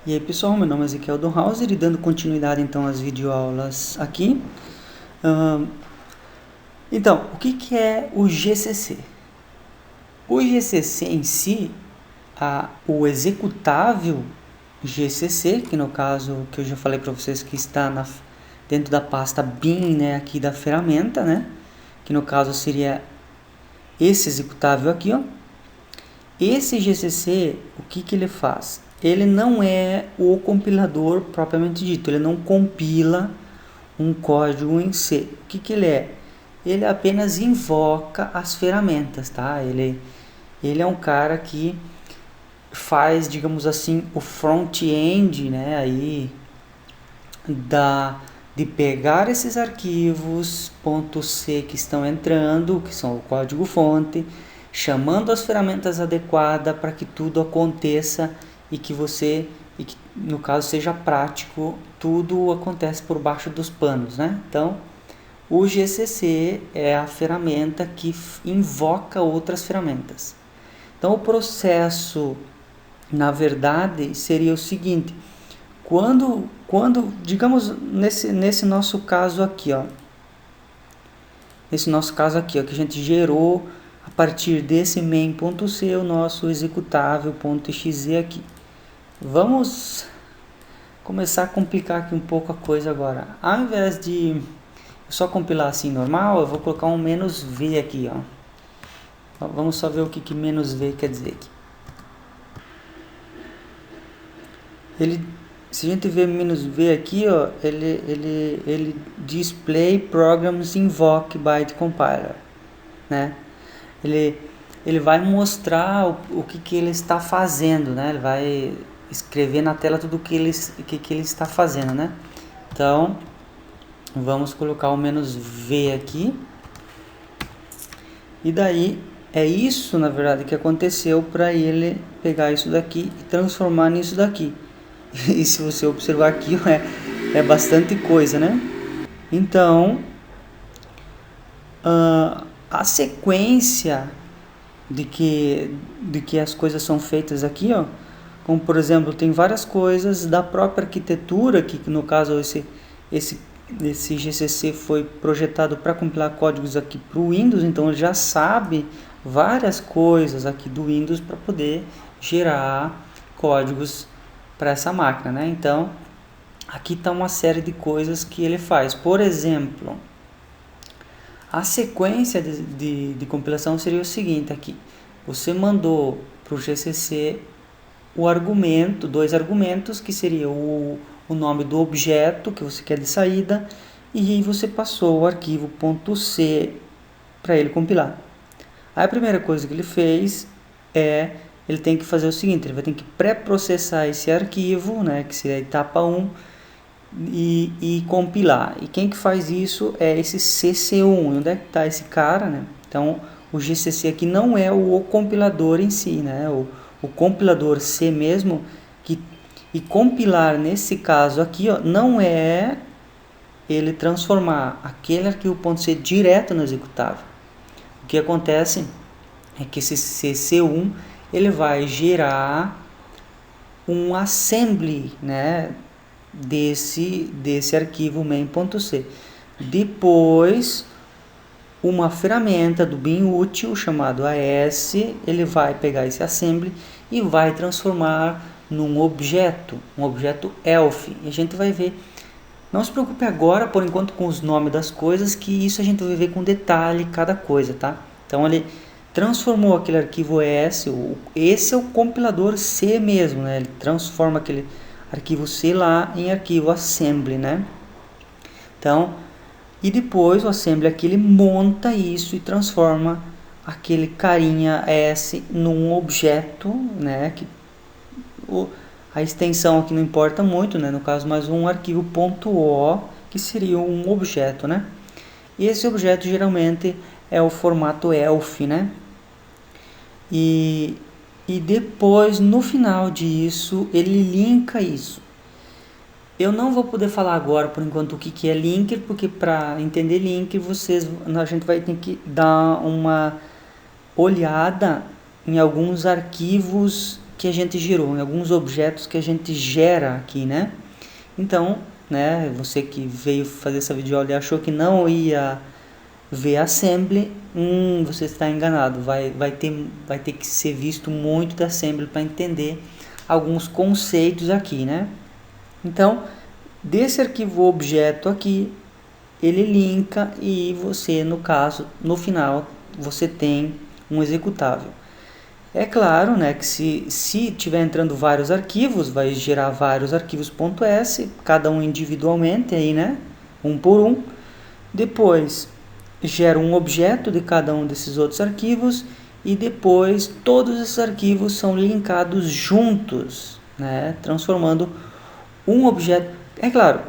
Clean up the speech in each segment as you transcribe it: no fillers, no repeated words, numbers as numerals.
E aí pessoal, meu nome é Ezequiel Donhauser e dando continuidade então às videoaulas aqui. Então, o que é o GCC? O GCC em si, o executável GCC, que no caso que eu já falei para vocês que está dentro da pasta bin, né, aqui da ferramenta, né, que no caso seria esse executável aqui, ó. Esse GCC, o que ele faz? Ele não é o compilador propriamente dito, ele não compila um código em C. O que ele é? Ele apenas invoca as ferramentas, tá? Ele é um cara que faz, digamos assim, o front-end, né, aí de pegar esses arquivos .c que estão entrando, que são o código-fonte, chamando as ferramentas adequadas para que tudo aconteça e que no caso seja prático, tudo acontece por baixo dos panos, né? Então, o GCC é a ferramenta que invoca outras ferramentas. Então, o processo, na verdade, seria o seguinte: quando digamos, nesse nosso caso aqui, ó, que a gente gerou a partir desse main.c o nosso executável.exe aqui. Vamos começar a complicar aqui um pouco a coisa agora. Ao invés de só compilar assim normal, eu vou colocar um "-v" aqui, ó. Vamos só ver o que "-v" quer dizer aqui. Se a gente ver "-v" aqui, ó, ele display programs invoke by the compiler, né? Ele vai mostrar o que ele está fazendo, né? Ele vai escrever na tela tudo o que ele está fazendo, né? Então, vamos colocar o "-v" aqui. E daí, é isso, na verdade, que aconteceu para ele pegar isso daqui e transformar nisso daqui. E se você observar aqui, é bastante coisa, né? Então, a sequência de que as coisas são feitas aqui, ó, como por exemplo, tem várias coisas da própria arquitetura, que no caso esse GCC foi projetado para compilar códigos aqui para o Windows, então ele já sabe várias coisas aqui do Windows para poder gerar códigos para essa máquina, né? Então, aqui está uma série de coisas que ele faz. Por exemplo, a sequência de compilação seria o seguinte aqui. Você mandou para o GCC dois argumentos, que seria o nome do objeto que você quer de saída, e aí você passou o arquivo .c para ele compilar. Aí a primeira coisa que ele fez ele tem que fazer o seguinte: ele vai ter que pré-processar esse arquivo, né, que seria a etapa 1, e compilar. E quem que faz isso é esse CC1. Onde é que está esse cara, né? Então, o GCC aqui não é o compilador em si, né? O compilador C mesmo, e compilar nesse caso aqui, ó, não é ele transformar aquele arquivo .c direto no executável. O que acontece é que esse CC1 ele vai gerar um assembly, né, desse arquivo main.c. Depois, uma ferramenta do bin útil chamado AS, ele vai pegar esse assembly e vai transformar num objeto, um objeto ELF. E a gente vai ver. Não se preocupe agora, por enquanto, com os nomes das coisas, que isso a gente vai ver com detalhe cada coisa, tá? Então ele transformou aquele arquivo ES, esse é o compilador C mesmo, né? Ele transforma aquele arquivo C lá em arquivo assembly, né? Então, e depois o assembly aqui ele monta isso e transforma aquele carinha S num objeto, né? A extensão aqui não importa muito, né? No caso, mais um arquivo .o, que seria um objeto, né? E esse objeto geralmente é o formato ELF, né? E depois, no final disso, ele linka isso. Eu não vou poder falar agora, por enquanto, o que é linker, porque para entender linker, a gente vai ter que dar uma olhada em alguns arquivos que a gente gerou, em alguns objetos que a gente gera aqui, né? Então, né, você que veio fazer essa videoaula e achou que não ia ver assembly, você está enganado. Vai ter que ser visto muito da assembly para entender alguns conceitos aqui, né? Então, desse arquivo objeto aqui, ele linka e você, no caso, no final, você tem um executável. É claro, né, que se tiver entrando vários arquivos, vai gerar vários arquivos .s, cada um individualmente aí, né, um por um. Depois gera um objeto de cada um desses outros arquivos e depois todos esses arquivos são linkados juntos, né, transformando um objeto. É claro,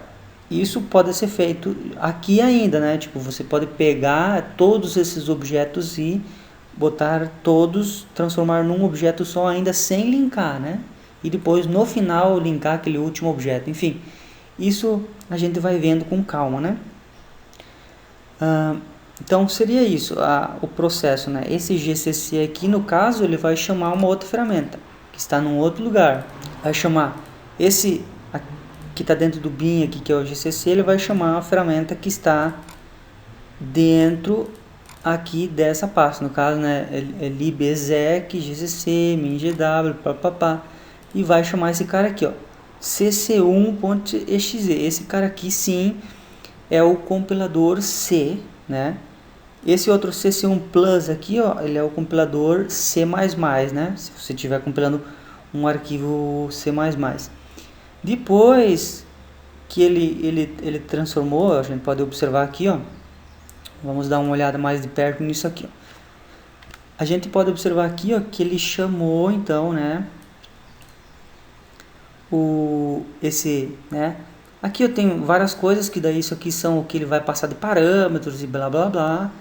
isso pode ser feito aqui ainda, né? Tipo, você pode pegar todos esses objetos e botar todos, transformar num objeto só, ainda sem linkar, né? E depois no final linkar aquele último objeto. Enfim, isso a gente vai vendo com calma, né? Então seria isso, o processo, né? Esse GCC aqui, no caso, ele vai chamar uma outra ferramenta que está num outro lugar. Vai chamar esse que está dentro do bin aqui, que é o GCC, ele vai chamar a ferramenta que está dentro aqui dessa pasta, no caso, né, é libexec, gcc, mingw, papapá, e vai chamar esse cara aqui, ó, cc1.exe. Esse cara aqui sim é o compilador C, né? Esse outro cc1 plus aqui, ó, ele é o compilador C++, né? Se você estiver compilando um arquivo C++. Depois que ele transformou, a gente pode observar aqui, ó. Vamos dar uma olhada mais de perto nisso aqui, ó. A gente pode observar aqui, ó, que ele chamou então, né, né? Aqui eu tenho várias coisas que daí isso aqui são o que ele vai passar de parâmetros e blá blá blá.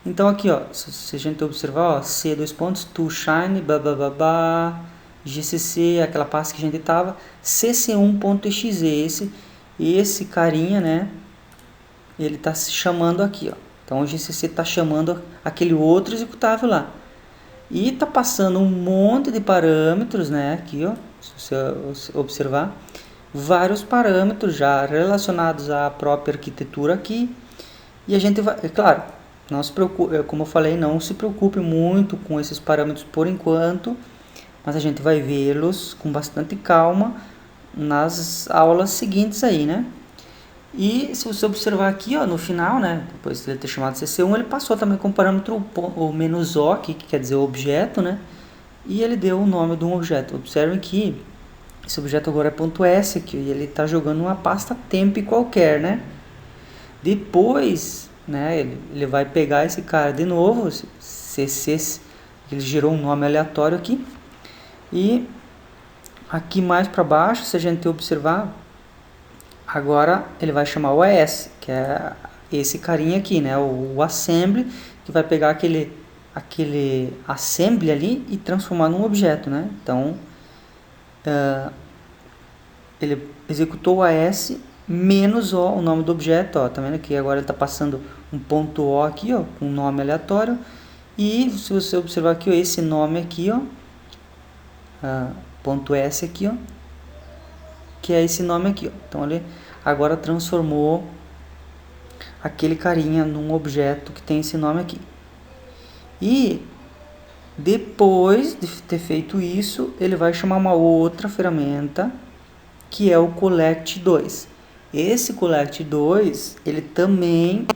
Então aqui, ó, se a gente observar, ó, C dois pontos, toShine, blá blá blá blá, GCC, aquela pasta que a gente tava, cc1.exe, esse carinha, né, ele tá se chamando aqui, ó. Então o GCC tá chamando aquele outro executável lá. E tá passando um monte de parâmetros, né, aqui, ó, se você observar, vários parâmetros já relacionados à própria arquitetura aqui. E a gente vai, é claro, não se preocupe, como eu falei, não se preocupe muito com esses parâmetros por enquanto, mas a gente vai vê-los com bastante calma nas aulas seguintes aí, né? E se você observar aqui, ó, no final, né, depois de ele ter chamado cc1, ele passou também com o parâmetro o "-o", aqui, que quer dizer objeto, né? E ele deu o nome de um objeto. Observem que esse objeto agora é .s aqui, e ele está jogando uma pasta temp qualquer, né? Depois, né, ele vai pegar esse cara de novo, cc, ele gerou um nome aleatório aqui, e aqui mais para baixo, se a gente observar, agora ele vai chamar o AS, que é esse carinha aqui, né, o assembly, que vai pegar aquele assembly ali e transformar num objeto, né? Então ele executou o AS menos o nome do objeto, ó, tá vendo que agora ele está passando um ponto O aqui, ó, com um nome aleatório. E se você observar aqui, ó, esse nome aqui, ó, ponto S aqui, ó, que é esse nome aqui, ó. Então ele agora transformou aquele carinha num objeto que tem esse nome aqui. E depois de ter feito isso, ele vai chamar uma outra ferramenta, que é o collect2. Esse collect2, ele também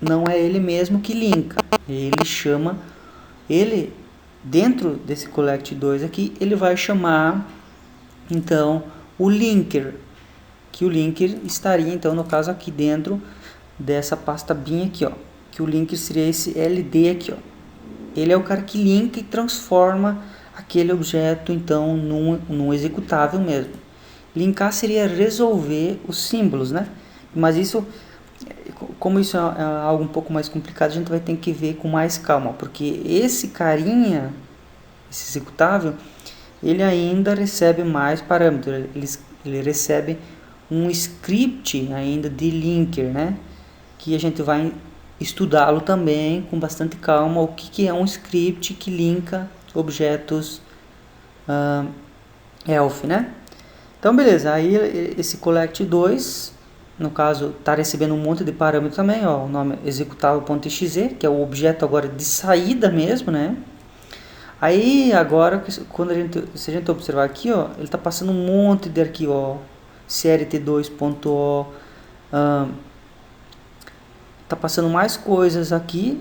não é ele mesmo que linka. Ele dentro desse collect2 aqui, ele vai chamar então o linker, que o linker estaria então no caso aqui dentro dessa pasta bin aqui, ó, que o linker seria esse ld aqui, ó. Ele é o cara que linka e transforma aquele objeto então num executável mesmo. Linkar seria resolver os símbolos, né? Mas isso, como isso é algo um pouco mais complicado, a gente vai ter que ver com mais calma, porque esse carinha, esse executável, ele ainda recebe mais parâmetros, ele recebe um script ainda de linker, né? Que a gente vai estudá-lo também com bastante calma, o que é um script que linka objetos elf, né? Então beleza, aí esse collect2, no caso, está recebendo um monte de parâmetro também, ó, o nome executável.exe, que é o objeto agora de saída mesmo, né? Aí agora, quando se a gente observar aqui, ó, ele está passando um monte de arquivo, ó, crt2.o, tá passando mais coisas aqui,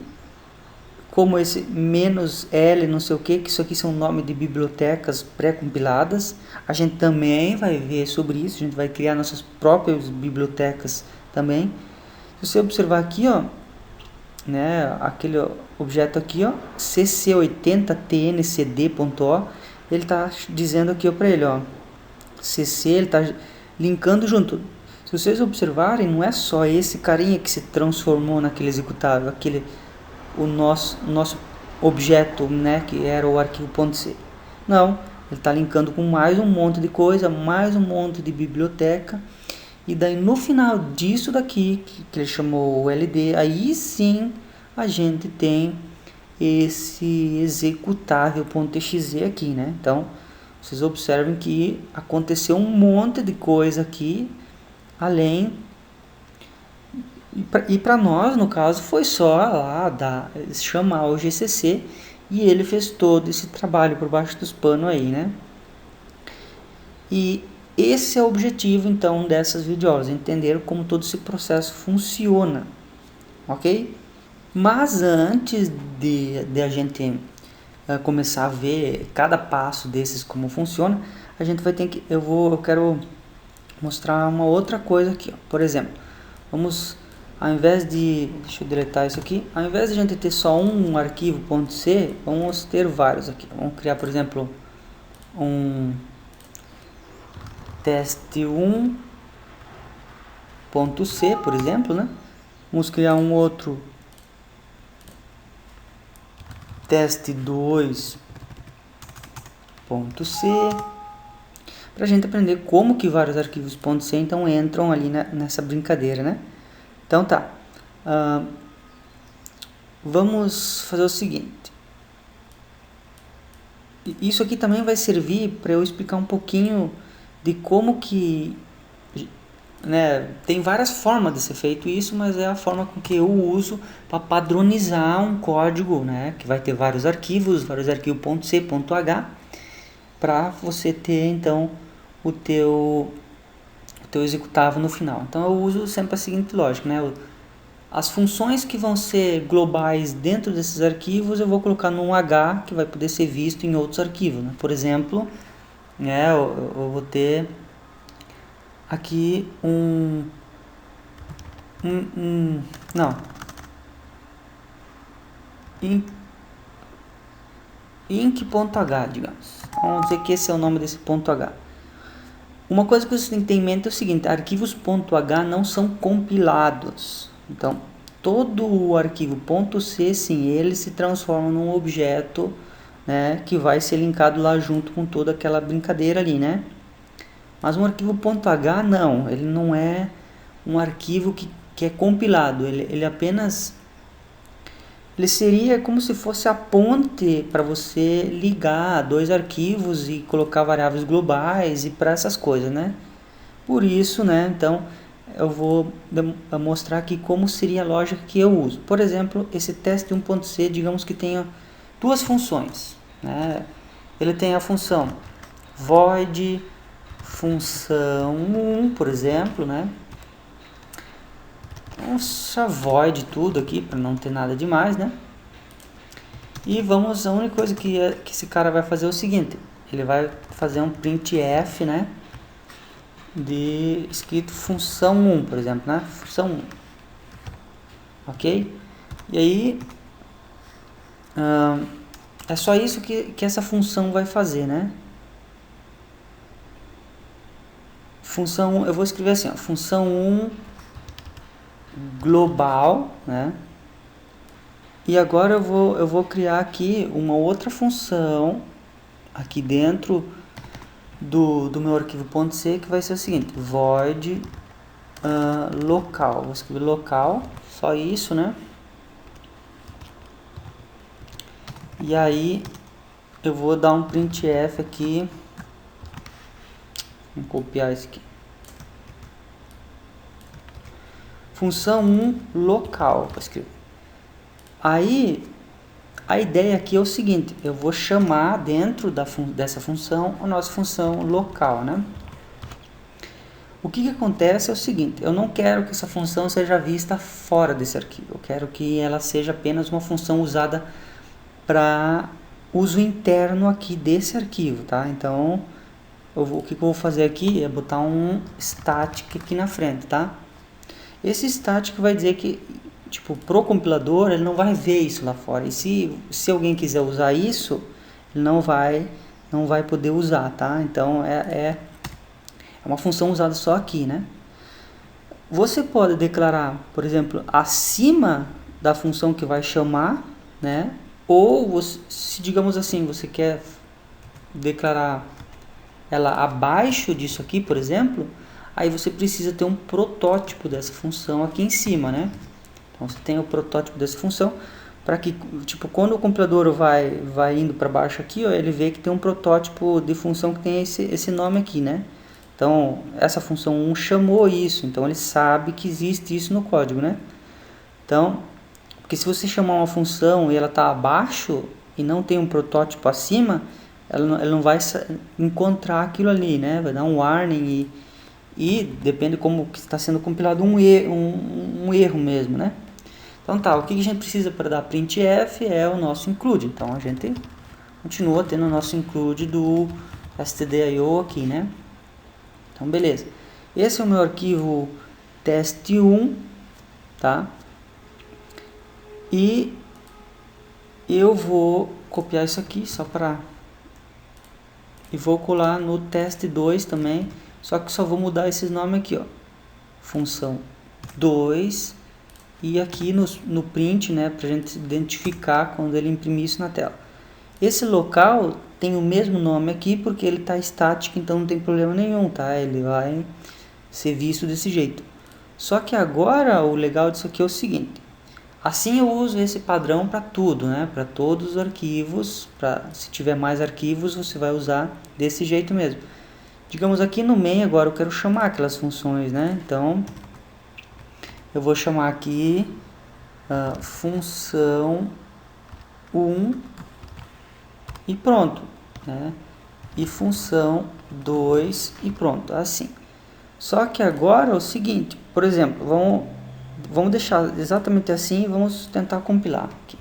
como esse "-l", não sei o que isso aqui são nomes de bibliotecas pré-compiladas. A gente também vai ver sobre isso, a gente vai criar nossas próprias bibliotecas também. Se você observar aqui, ó, né, aquele objeto aqui, ó, cc80tncd.o, ele está dizendo aqui para ele, ó, cc, ele está linkando junto. Se vocês observarem, não é só esse carinha que se transformou naquele executável, o nosso objeto, né, que era o arquivo .c. Não, ele está linkando com mais um monte de coisa, mais um monte de biblioteca. E daí no final disso daqui, que ele chamou o LD, aí sim a gente tem esse executável.exe aqui, né? Então, vocês observem que aconteceu um monte de coisa aqui, além... E para nós, no caso, foi só lá chamar o GCC e ele fez todo esse trabalho por baixo dos panos aí, né? E esse é o objetivo, então, dessas videoaulas, entender como todo esse processo funciona, ok? Mas antes de a gente começar a ver cada passo desses como funciona, a gente vai ter que... Eu quero mostrar uma outra coisa aqui, ó. Por exemplo, ao invés de... Deixa eu deletar isso aqui. Ao invés de a gente ter só um arquivo .c, vamos ter vários aqui. Vamos criar, por exemplo, um teste1.c, por exemplo, né? Vamos criar um outro teste2.c para a gente aprender como que vários arquivos .c então entram ali nessa brincadeira, né? Então tá, vamos fazer o seguinte. Isso aqui também vai servir para eu explicar um pouquinho de como que, né, tem várias formas de ser feito isso, mas é a forma com que eu uso para padronizar um código, né, que vai ter vários arquivos .c, .h, para você ter então o teu executável no final. Então eu uso sempre a seguinte lógica, né? As funções que vão ser globais dentro desses arquivos eu vou colocar num H que vai poder ser visto em outros arquivos, né? Por exemplo, né, eu vou ter aqui inc.h, digamos. Vamos dizer que esse é o nome desse ponto .h. Uma coisa que você tem que ter em mente é o seguinte: arquivos .h não são compilados. Então, todo o arquivo .c, sim, ele se transforma num objeto, né, que vai ser linkado lá junto com toda aquela brincadeira ali, né? Mas um arquivo .h não, ele não é um arquivo que é compilado, ele apenas... Ele seria como se fosse a ponte para você ligar dois arquivos e colocar variáveis globais e para essas coisas, né? Por isso, né, então eu vou mostrar aqui como seria a lógica que eu uso. Por exemplo, esse teste 1.c, digamos que tenha duas funções, né? Ele tem a função void função 1, por exemplo, né? Vamos deixar void tudo aqui para não ter nada demais, né? E a única coisa que esse cara vai fazer é o seguinte: ele vai fazer um printf, né? De escrito função 1, por exemplo, né? Função 1, ok? E aí é só isso que essa função vai fazer, né? Função 1, eu vou escrever assim, ó, função 1 global, né? E agora eu vou criar aqui uma outra função aqui dentro do meu arquivo .c, que vai ser o seguinte: void local. Vou escrever local, só isso, né? E aí eu vou dar um printf aqui. Vamos copiar isso aqui. Função 1 local. Aí, a ideia aqui é o seguinte, eu vou chamar dentro dessa função a nossa função local, né? O que acontece é o seguinte, eu não quero que essa função seja vista fora desse arquivo, eu quero que ela seja apenas uma função usada para uso interno aqui desse arquivo, tá? Então, o que eu vou fazer aqui é botar um static aqui na frente, tá? Esse static vai dizer que, tipo, pro compilador, ele não vai ver isso lá fora. E se alguém quiser usar isso, ele não vai poder usar, tá? Então, é uma função usada só aqui, né? Você pode declarar, por exemplo, acima da função que vai chamar, né? Ou, você, se digamos assim, você quer declarar ela abaixo disso aqui, por exemplo, aí você precisa ter um protótipo dessa função aqui em cima, né? Então, você tem o protótipo dessa função para que, tipo, quando o compilador vai indo para baixo aqui, ó, ele vê que tem um protótipo de função que tem esse nome aqui, né? Então, essa função 1 chamou isso, então ele sabe que existe isso no código, né? Então, porque se você chamar uma função e ela está abaixo e não tem um protótipo acima, ela não vai encontrar aquilo ali, né? Vai dar um warning e depende como que está sendo compilado um erro mesmo, né? Então tá, o que a gente precisa para dar printf é o nosso include. Então a gente continua tendo o nosso include do stdio aqui, né? Então beleza. Esse é o meu arquivo teste1, tá? E eu vou copiar isso aqui só para... E vou colar no teste2 também, só que só vou mudar esses nomes aqui, ó. Função 2 e aqui no print, né, pra gente identificar quando ele imprimir isso na tela. Esse local tem o mesmo nome aqui porque ele está estático, então não tem problema nenhum, tá? Ele vai ser visto desse jeito. Só que agora o legal disso aqui é o seguinte, assim eu uso esse padrão para tudo, né? Para todos os arquivos, se tiver mais arquivos você vai usar desse jeito mesmo. Digamos aqui no main agora eu quero chamar aquelas funções, né? Então eu vou chamar aqui função 1 e pronto, né? E função 2 e pronto, assim. Só que agora é o seguinte, por exemplo, vamos deixar exatamente assim e vamos tentar compilar aqui.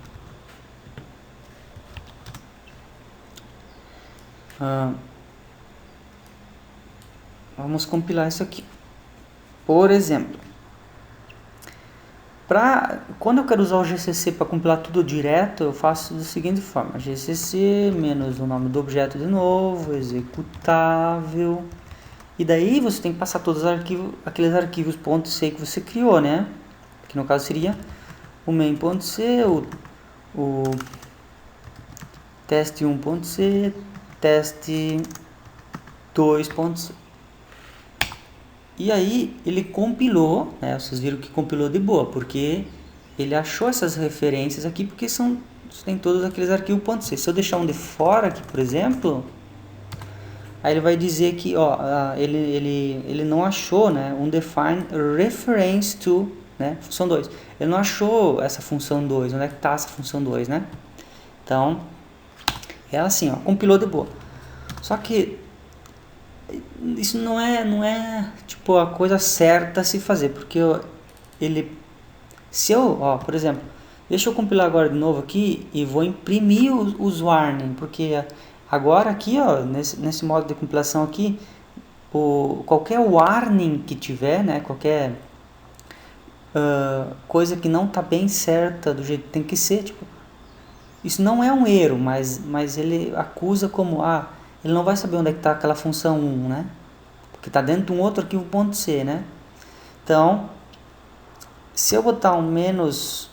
Vamos compilar isso aqui. Por exemplo, quando eu quero usar o GCC para compilar tudo direto, eu faço da seguinte forma: GCC menos o nome do objeto de novo, executável. E daí você tem que passar todos os arquivos, aqueles arquivos .c que você criou, né? Que no caso seria o main.c, o teste1.c, teste2.c. E aí ele compilou, né? Vocês viram que compilou de boa, porque ele achou essas referências aqui, porque tem todos aqueles arquivos .c. Se eu deixar um de fora aqui, por exemplo, aí ele vai dizer que, ó, ele não achou, né, um define reference to, né, função 2. Ele não achou essa função 2, onde é que está essa função 2, né? Então, é assim, ó, compilou de boa. Só que isso não é tipo a coisa certa a se fazer, porque por exemplo, deixa eu compilar agora de novo aqui e vou imprimir os warning, porque agora aqui, ó, nesse modo de compilação aqui, qualquer warning que tiver, né, qualquer coisa que não está bem certa do jeito que tem que ser, tipo, isso não é um erro, mas ele acusa como, ele não vai saber onde é que está aquela função 1, né? Porque está dentro de um outro arquivo .c, né? Então, se eu botar um menos...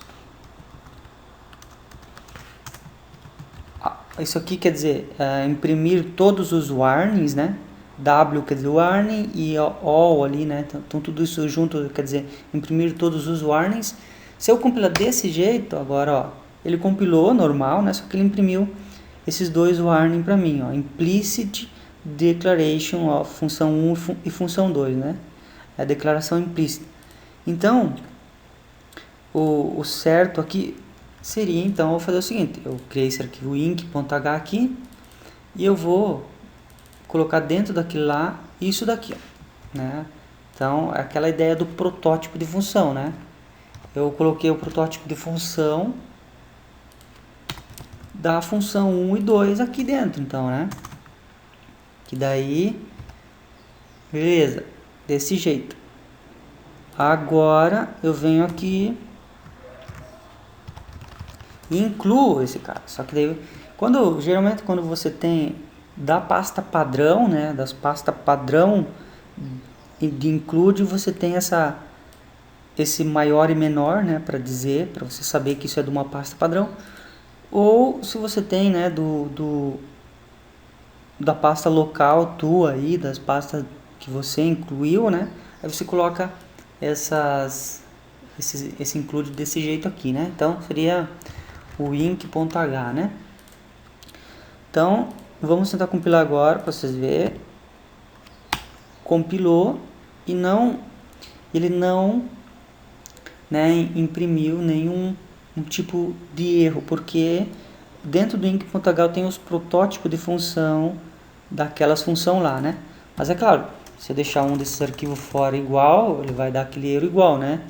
isso aqui quer dizer imprimir todos os warnings, né? W quer dizer warning e all ali, né? Então tudo isso junto quer dizer imprimir todos os warnings. Se eu compilar desse jeito, agora, ó, ele compilou normal, né? Só que ele imprimiu esses dois warning para mim, ó, implicit declaration of função 1 e função 2, né? É a declaração implícita. Então, o certo aqui seria, então, eu vou fazer o seguinte, eu criei esse arquivo inc.h aqui, e eu vou colocar dentro daquilo lá, isso daqui, ó, né? Então, é aquela ideia do protótipo de função, né? Eu coloquei o protótipo de função da função 1 e 2 aqui dentro, então, né? Que daí, beleza, desse jeito. Agora, eu venho aqui e incluo esse cara. Só que daí, geralmente quando você tem da pasta padrão, né? Das pastas padrão de include, você tem esse maior e menor, né, para dizer, para você saber que isso é de uma pasta padrão, ou se você tem, né, da pasta local tua aí, das pastas que você incluiu, né, aí você coloca esse include desse jeito aqui, né, então seria o inc.h, né. Então vamos tentar compilar agora para vocês verem. Compilou e ele não, né, imprimiu nenhum tipo de erro, porque dentro do inc.h eu tenho os protótipos de função daquelas funções lá, né? Mas é claro, se eu deixar um desses arquivos fora igual, ele vai dar aquele erro igual, né?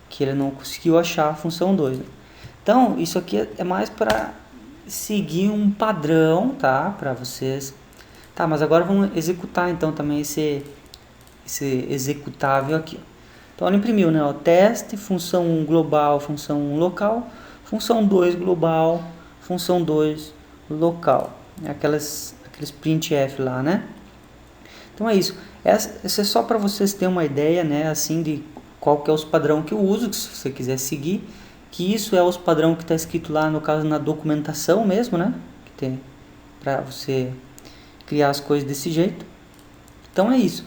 Que ele não conseguiu achar a função 2. Né? Então, isso aqui é mais para seguir um padrão, tá? Para vocês. Tá, mas agora vamos executar então também esse executável aqui. Então ela imprimiu, né? Ó, teste, função 1 global, função 1 local, função 2 global, função 2 local. Aqueles printf lá, né? Então é isso. Essa é só para vocês terem uma ideia, né? Assim, de qual que é os padrão que eu uso, que se você quiser seguir. Que isso é os padrão que está escrito lá, no caso, na documentação mesmo, né? Que tem para você criar as coisas desse jeito. Então é isso.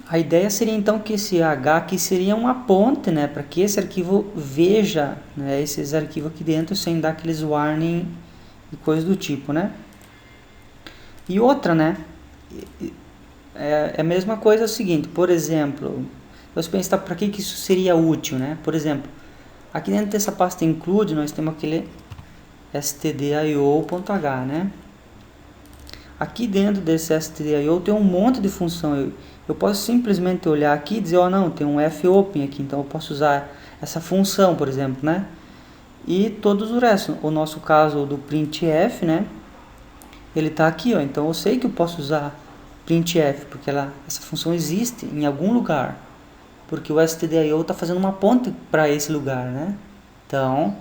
A ideia seria então que esse H aqui seria uma ponte, né, para que esse arquivo veja, né, esses arquivos aqui dentro sem dar aqueles warning e coisas do tipo, né. E outra, né, é a mesma coisa, é o seguinte, por exemplo, você pensa para que isso seria útil, né, por exemplo, aqui dentro dessa pasta include nós temos aquele stdio.h, né. Aqui dentro desse stdio tem um monte de função. Eu posso simplesmente olhar aqui e dizer, ó, não, tem um fopen aqui, então eu posso usar essa função, por exemplo, né? E todos o resto. O nosso caso do printf, né? Ele está aqui, ó, então eu sei que eu posso usar printf, porque essa função existe em algum lugar. Porque o stdio está fazendo uma ponte para esse lugar, né? Então,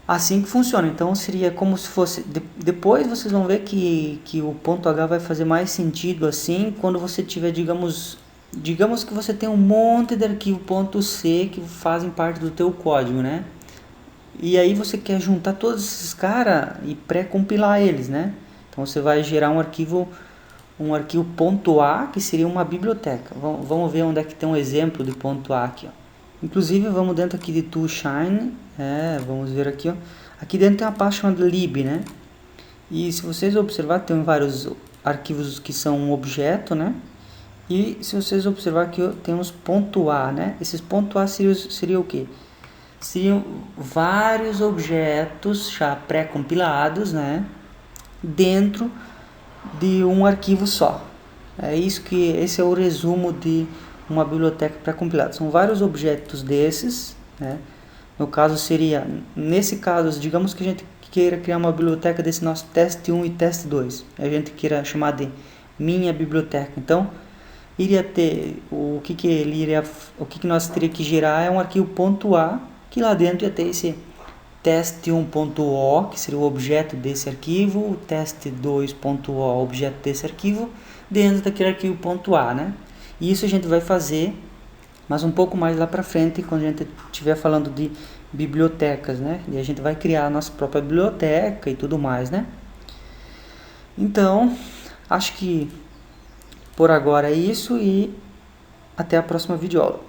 assim que funciona. Então seria como se fosse, depois vocês vão ver que o ponto H vai fazer mais sentido assim, quando você tiver, digamos que você tem um monte de arquivo .c que fazem parte do teu código, né? E aí você quer juntar todos esses caras e pré-compilar eles, né? Então você vai gerar um arquivo .a, que seria uma biblioteca. Vamos ver onde é que tem um exemplo de .a aqui, ó. Inclusive vamos dentro aqui de toolchain, vamos ver aqui, ó. Aqui dentro tem uma pasta chamada lib, né? E se vocês observar, tem vários arquivos que são um objeto, né? E se vocês observar aqui, ó, temos .a, né? Esses .a seria o quê? Seriam vários objetos já pré-compilados, né? Dentro de um arquivo só. Esse é o resumo de uma biblioteca pré-compilada. São vários objetos desses, né? No caso seria, nesse caso, digamos que a gente queira criar uma biblioteca desse nosso teste 1 e teste 2. A gente queira chamar de minha biblioteca. Então, iria ter o que nós teria que gerar é um arquivo .a, que lá dentro ia ter esse teste1.o, que seria o objeto desse arquivo, o teste2.o, objeto desse arquivo, dentro daquele arquivo .a, né? E isso a gente vai fazer, mas um pouco mais lá para frente, quando a gente estiver falando de bibliotecas, né? E a gente vai criar a nossa própria biblioteca e tudo mais, né? Então, acho que por agora é isso e até a próxima videoaula.